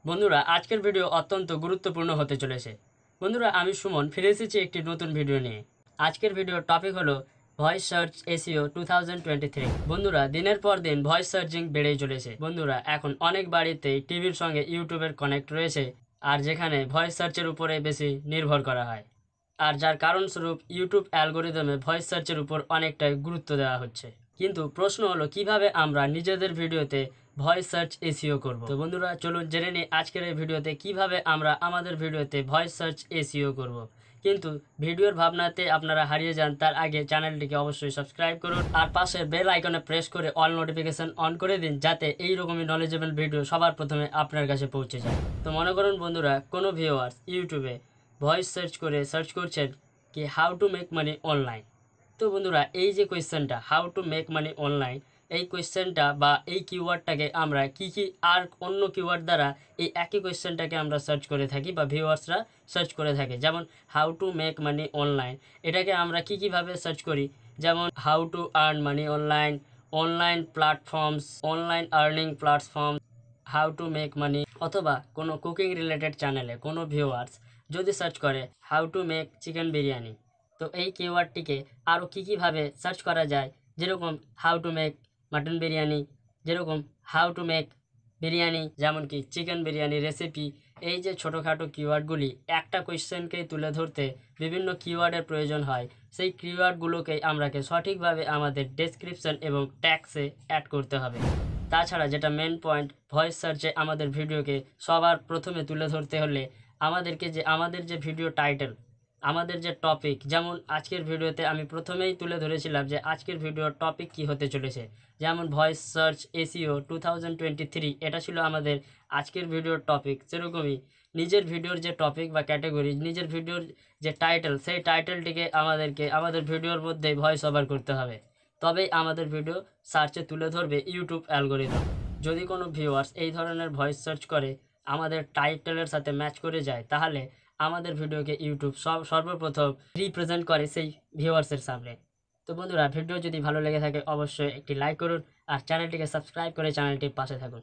বন্ধুরা আজকের ভিডিও অত্যন্ত গুরুত্বপূর্ণ হতে চলেছে। বন্ধুরা আমি সুমন ফিরে এসেছি একটি নতুন ভিডিও নিয়ে। আজকের ভিডিওর টপিক হলো ভয়েস সার্চ এসইও 2023। বন্ধুরা দিনের পর দিন ভয়েস সার্চিং বেড়েই চলেছে। বন্ধুরা এখন অনেক বাড়িতেই টিভির সঙ্গে ইউটিউবের কানেক্ট রয়েছে, আর যেখানে ভয়েস সার্চের উপরে বেশি নির্ভর করা হয়, আর যার কারণস্বরূপ ইউটিউব অ্যালগোরিদমে ভয়েস সার্চের উপর অনেকটাই গুরুত্ব দেওয়া হচ্ছে। কিন্তু প্রশ্ন হলো কিভাবে আমরা নিজেদের ভিডিওতে ভয়েস সার্চ এসইও করব। তো বন্ধুরা চলুন জেনে নিই আজকের এই ভিডিওতে কিভাবে আমরা আমাদের ভিডিওতে ভয়েস সার্চ এসইও করব। কিন্তু ভিডিওর ভাবনাতে আপনারা হারিয়ে যান তার আগে চ্যানেলটিকে অবশ্যই সাবস্ক্রাইব করুন আর পাশে বেল আইকনে প্রেস করে অল নোটিফিকেশন অন করে দিন, যাতে এইরকমই নলেজেবল ভিডিও সবার প্রথমে আপনার কাছে পৌঁছে যায়। তো মনে করুন বন্ধুরা কোনো ভিউয়ার্স ইউটিউবে ভয়েস সার্চ করছেন কি how to make money online. তো বন্ধুরা এই যে কোয়েশ্চেনটা how to make money online, এই কোয়েশ্চেনটা বা এই কিওয়ার্ডটাকে আমরা কি আর অন্য কিওয়ার্ড দ্বারা এই একই কোয়েশ্চেনটাকে আমরা সার্চ করে থাকি বা ভিউয়ার্সরা সার্চ করে থাকে। যেমন how to make money online, এটাকে আমরা কীভাবে সার্চ করি, যেমন how to earn money online, online platforms, online earning platform, how to make money. অথবা কোনো কুকিং রিলেটেড চ্যানেলে কোনো ভিউয়ার্স যদি সার্চ করে how to make chicken biryani, তো এই কিওয়ার্ডটিকে আরও কীভাবে সার্চ করা যায়, যেরকম how to make mutton biryani, যেরকম হাউ টু মেক বিরিয়ানি, যেমন কি চিকেন বিরিয়ানি রেসিপি। এই যে ছোটোখাটো কিওয়ার্ডগুলি একটা কোয়েশ্চেনকেই তুলে ধরতে বিভিন্ন কিওয়ার্ডের প্রয়োজন হয়, সেই কিওয়ার্ডগুলোকেই আমরাকে সঠিকভাবে আমাদের ডেসক্রিপশন এবং ট্যাক্সে অ্যাড করতে হবে। তাছাড়া যেটা মেন পয়েন্ট, ভয়েস সার্চে আমাদের ভিডিওকে সবার প্রথমে তুলে ধরতে হলে আমাদের যে ভিডিও টাইটেল, আমাদের যে টপিক, যেমন আজকের ভিডিওতে আমি প্রথমেই তুলে ধরেছিলাম যে আজকের ভিডিওর টপিক কি হতে চলেছে, যেমন ভয়েস সার্চ এসইও 2023, এটা ছিল আমাদের আজকের ভিডিওর টপিক। সেরকমই নিজের ভিডিওর যে টপিক বা ক্যাটাগরি, নিজের ভিডিওর যে টাইটেল, সেই টাইটেলটিকে আমাদেরকে আমাদের ভিডিওর মধ্যে ভয়েস ওভার করতে হবে, তবেই আমাদের ভিডিও সার্চে তুলে ধরবে ইউটিউব অ্যালগোরিদম। যদি কোনো ভিউয়ার্স এই ধরনের ভয়েস সার্চ করে আমাদের টাইটেলের সাথে ম্যাচ করে যায়, তাহলে আমাদের ভিডিওকে ইউটিউব সর্বপ্রথম রিপ্রেজেন্ট করে সেই ভিউয়ার্সের সামনে। তো বন্ধুরা ভিডিও যদি ভালো লেগে থাকে অবশ্যই একটি লাইক করুন আর চ্যানেলটিকে সাবস্ক্রাইব করে চ্যানেলটির পাশে থাকুন।